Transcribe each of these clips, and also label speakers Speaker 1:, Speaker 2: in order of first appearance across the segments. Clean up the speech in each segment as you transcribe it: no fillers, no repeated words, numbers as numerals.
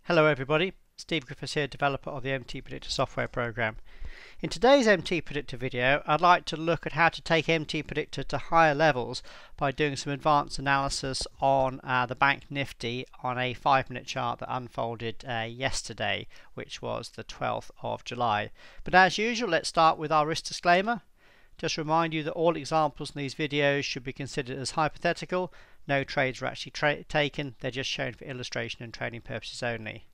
Speaker 1: Hello everybody, Steve Griffiths here, developer of the MTPredictor software program. In today's MTPredictor video, I'd like to look at how to take MTPredictor to higher levels by doing some advanced analysis on the BankNifty on a 5-minute chart that unfolded yesterday, which was the 12th of July. But as usual, let's start with our risk disclaimer. Just remind you that all examples in these videos should be considered as hypothetical. No trades are actually taken, they're just shown for illustration and trading purposes only.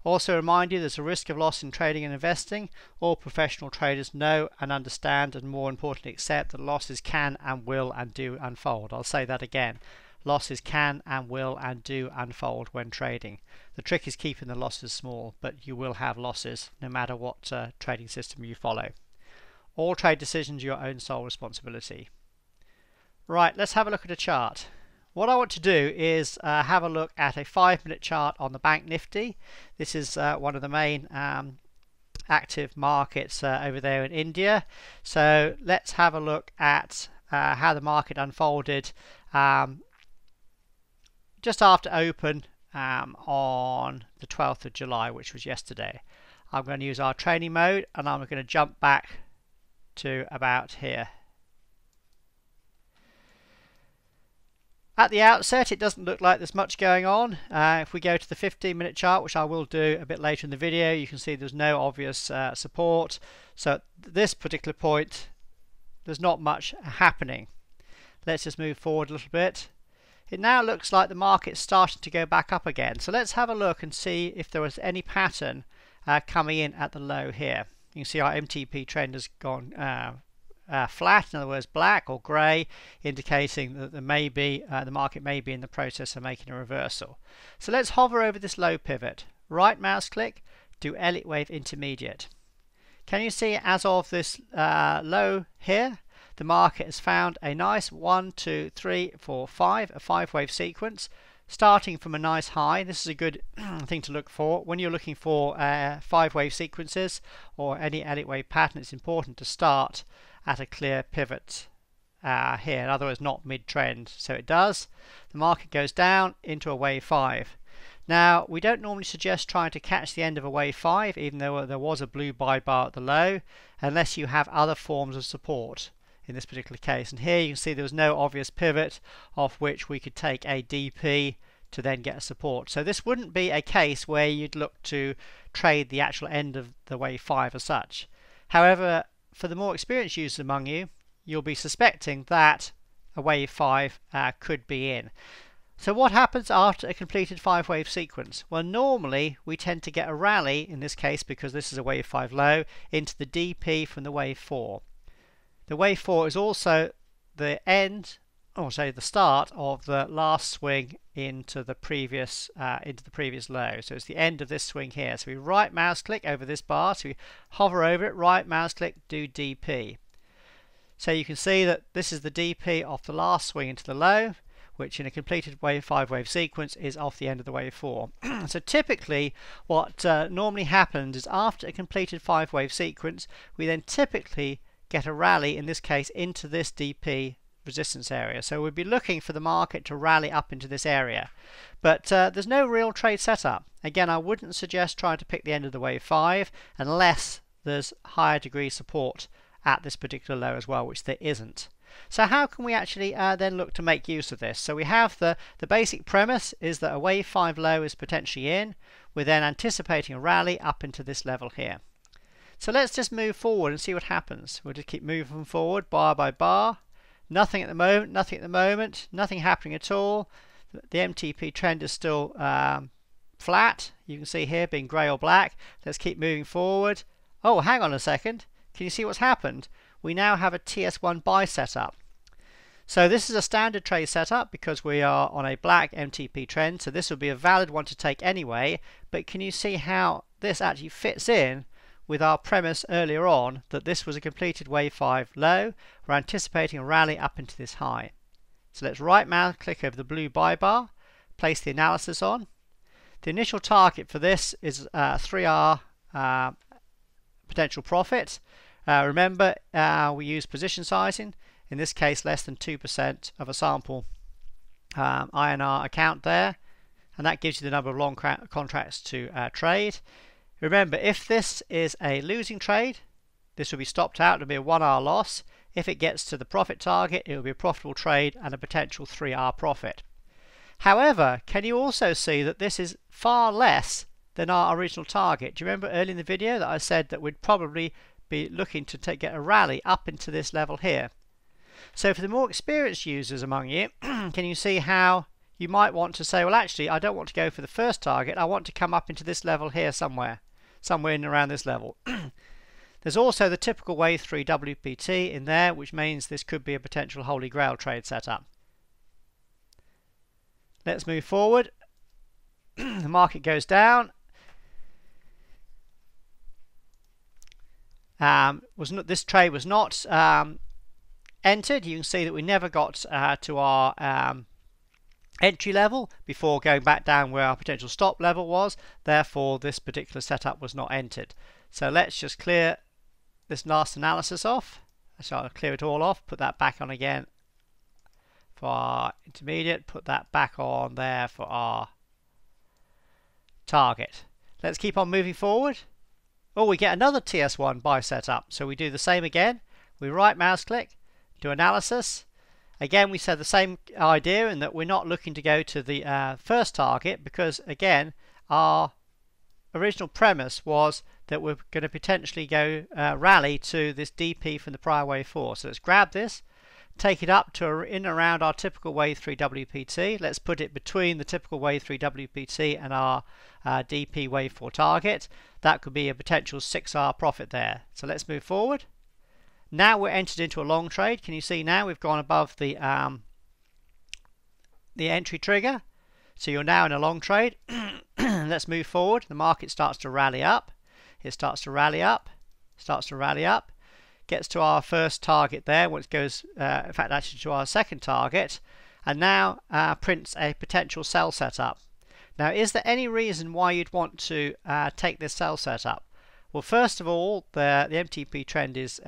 Speaker 1: Also remind you there's a risk of loss in trading and investing. All professional traders know and understand, and more importantly accept, that losses can and will and do unfold. I'll say that again. Losses can and will and do unfold when trading. The trick is keeping the losses small, but you will have losses no matter what trading system you follow. All trade decisions are your own sole responsibility. Right, let's have a look at a chart. What I want to do is have a look at a 5-minute chart on the BankNifty. This is one of the main active markets over there in India. So let's have a look at how the market unfolded just after open on the 12th of July, which was yesterday. I'm going to use our training mode and I'm going to jump back to about here. At the outset, it doesn't look like there's much going on. If we go to the 15-minute chart, which I will do a bit later in the video, you can see there's no obvious support. So at this particular point, there's not much happening. Let's just move forward a little bit. It now looks like the market's starting to go back up again. So let's have a look and see if there was any pattern coming in at the low here. You can see our MTP trend has gone flat, in other words black or grey, indicating that there may be the market may be in the process of making a reversal. So let's hover over this low pivot, right mouse click, do Elliott wave intermediate. Can you see as of this low here, the market has found a nice 1, 2, 3, 4, 5, a 5-wave sequence starting from a nice high. This is a good thing to look for when you're looking for 5-wave sequences or any Elliott wave pattern. It's important to start at a clear pivot here, in other words not mid-trend. So it does. The market goes down into a wave 5. Now we don't normally suggest trying to catch the end of a wave 5, even though there was a blue buy bar at the low, unless you have other forms of support in this particular case. And here you can see there was no obvious pivot off which we could take a DP to then get a support. So this wouldn't be a case where you'd look to trade the actual end of the wave 5 as such. However, for the more experienced users among you, you'll be suspecting that a wave 5 could be in. So what happens after a completed 5-wave sequence? Well, normally we tend to get a rally, in this case because this is a wave 5 low, into the DP from the wave 4. The wave 4 is also the end, or say the start of the last swing into the previous low. So it's the end of this swing here. So we right mouse click over this bar, so we hover over it, right mouse click, do DP. So you can see that this is the DP off the last swing into the low, which in a completed wave 5-wave sequence is off the end of the wave 4. So typically what normally happens is after a completed 5-wave sequence, we then typically get a rally, in this case into this DP resistance area. So we'd be looking for the market to rally up into this area, but there's no real trade setup. Again, I wouldn't suggest trying to pick the end of the wave 5 unless there's higher degree support at this particular low as well, which there isn't. So how can we actually then look to make use of this? So we have the basic premise is that a wave 5 low is potentially in. We're then anticipating a rally up into this level here. So let's just move forward and see what happens. We'll just keep moving forward bar by bar. Nothing at the moment, nothing at the moment, nothing happening at all. The MTP trend is still flat. You can see here being grey or black. Let's keep moving forward. Oh, hang on a second. Can you see what's happened? We now have a TS1 buy setup. So this is a standard trade setup because we are on a black MTP trend. So this would be a valid one to take anyway. But can you see how this actually fits in with our premise earlier on that this was a completed wave 5 low? We're anticipating a rally up into this high. So let's right mouse click over the blue buy bar, place the analysis on. The initial target for this is 3R potential profit. Remember, we use position sizing, in this case less than 2% of a sample INR account there. and that gives you the number of long contracts to trade. Remember, if this is a losing trade, this will be stopped out. It will be a 1 hour loss. If it gets to the profit target, it will be a profitable trade and a potential 3 hour profit. However, can you also see that this is far less than our original target? Do you remember early in the video that I said that we'd probably be looking to get a rally up into this level here? So for the more experienced users among you, can you see how you might want to say, well, actually, I don't want to go for the first target. I want to come up into this level here somewhere in and around this level. There's also the typical wave 3 WPT in there, which means this could be a potential holy grail trade setup. Let's move forward. The market goes down. This trade was not entered. You can see that we never got to our entry level before going back down where our potential stop level was. Therefore, this particular setup was not entered. So let's just clear this last analysis off. So I'll clear it all off, put that back on again for our intermediate, put that back on there for our target. Let's keep on moving forward. Oh, we get another TS1 buy setup. So we do the same again. We right mouse click, do analysis. Again, we said the same idea in that we're not looking to go to the first target because, again, our original premise was that we're going to potentially go rally to this DP from the prior wave 4. So let's grab this, take it up to in and around our typical wave 3 WPT. Let's put it between the typical wave 3 WPT and our DP wave 4 target. That could be a potential 6 hour profit there. So let's move forward. Now we're entered into a long trade. Can you see now we've gone above the entry trigger? So you're now in a long trade. Let's move forward. The market starts to rally up. It starts to rally up, starts to rally up, gets to our first target there, which goes, in fact, actually to our second target, and now prints a potential sell setup. Now, is there any reason why you'd want to take this sell setup? Well, first of all, the MTP trend is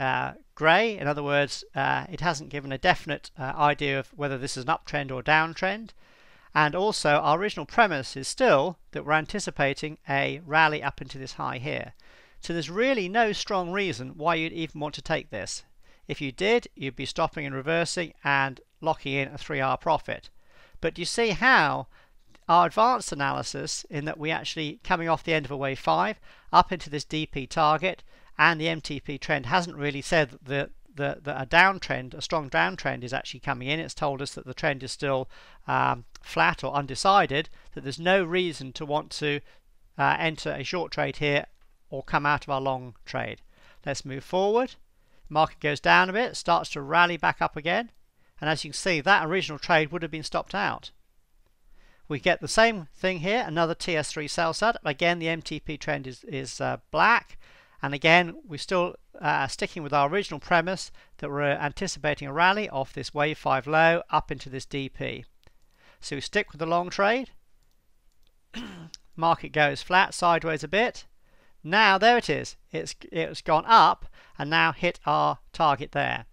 Speaker 1: grey. In other words, it hasn't given a definite idea of whether this is an uptrend or downtrend. And also, our original premise is still that we're anticipating a rally up into this high here. So there's really no strong reason why you'd even want to take this. If you did, you'd be stopping and reversing and locking in a 3 hour profit. But do you see how our advanced analysis, in that we actually coming off the end of a wave 5 up into this DP target, and the MTP trend hasn't really said that a downtrend, a strong downtrend is actually coming in. It's told us that the trend is still flat or undecided, that there's no reason to want to enter a short trade here or come out of our long trade. Let's move forward. Market goes down a bit, starts to rally back up again, and as you can see, that original trade would have been stopped out. We get the same thing here, another TS3 sell setup. Again, the MTP trend is black, and again we're still sticking with our original premise that we're anticipating a rally off this wave 5 low up into this DP. So we stick with the long trade. Market goes flat, sideways a bit. Now there it is. It's gone up and now hit our target there.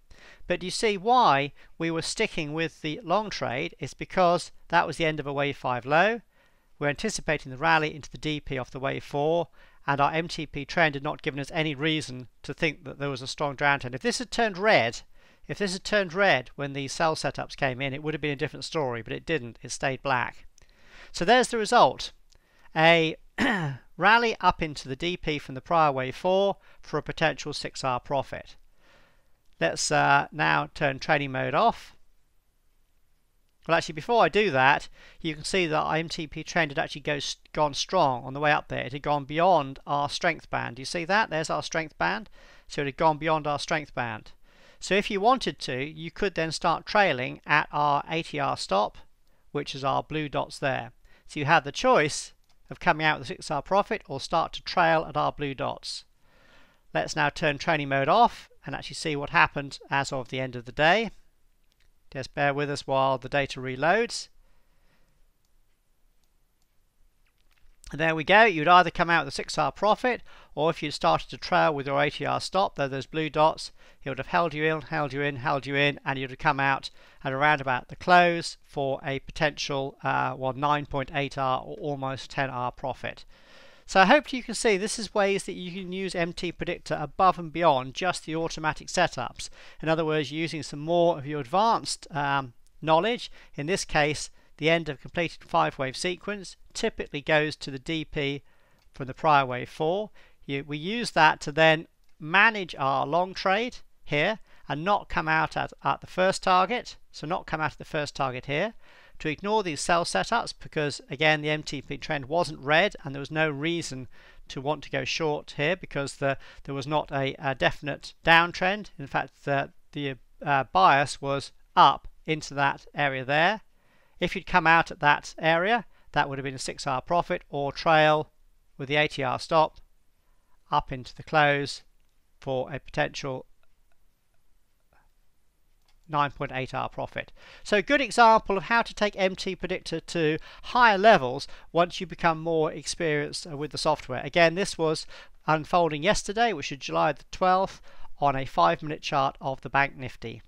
Speaker 1: But you see why we were sticking with the long trade is because that was the end of a wave 5 low. We're anticipating the rally into the DP off the wave 4, and our MTP trend had not given us any reason to think that there was a strong downtrend. If this had turned red, when these sell setups came in, it would have been a different story, but it didn't. It stayed black. So there's the result. A rally up into the DP from the prior wave 4 for a potential 6 hour profit. Let's now turn trading mode off. Well, actually, before I do that, you can see that our MTP trend had actually gone strong on the way up there. It had gone beyond our strength band. Do you see that? There's our strength band. So it had gone beyond our strength band. So if you wanted to, you could then start trailing at our ATR stop, which is our blue dots there. So you have the choice of coming out with a 6 hour profit or start to trail at our blue dots. Let's now turn training mode off and actually see what happened as of the end of the day. Just bear with us while the data reloads. And there we go. You'd either come out with a 6-hour profit, or if you'd started to trail with your 80-hour stop, those blue dots, it would have held you in, held you in, held you in, and you'd have come out at around about the close for a potential 9.8-hour or almost 10-hour profit. So I hope you can see this is ways that you can use MTPredictor above and beyond just the automatic setups. In other words, using some more of your advanced knowledge. In this case, the end of completed 5-wave sequence typically goes to the DP from the prior wave 4. We use that to then manage our long trade here and not come out at the first target. So not come out at the first target here. To ignore these sell setups because again the MTP trend wasn't red and there was no reason to want to go short here because there was not a definite downtrend. In fact, the bias was up into that area there. If you'd come out at that area, that would have been a 6-hour profit, or trail with the 80-hour stop up into the close for a potential 9.8-hour profit. So a good example of how to take MTPredictor to higher levels once you become more experienced with the software. Again, this was unfolding yesterday, which is July the 12th, on a 5-minute chart of the BankNifty.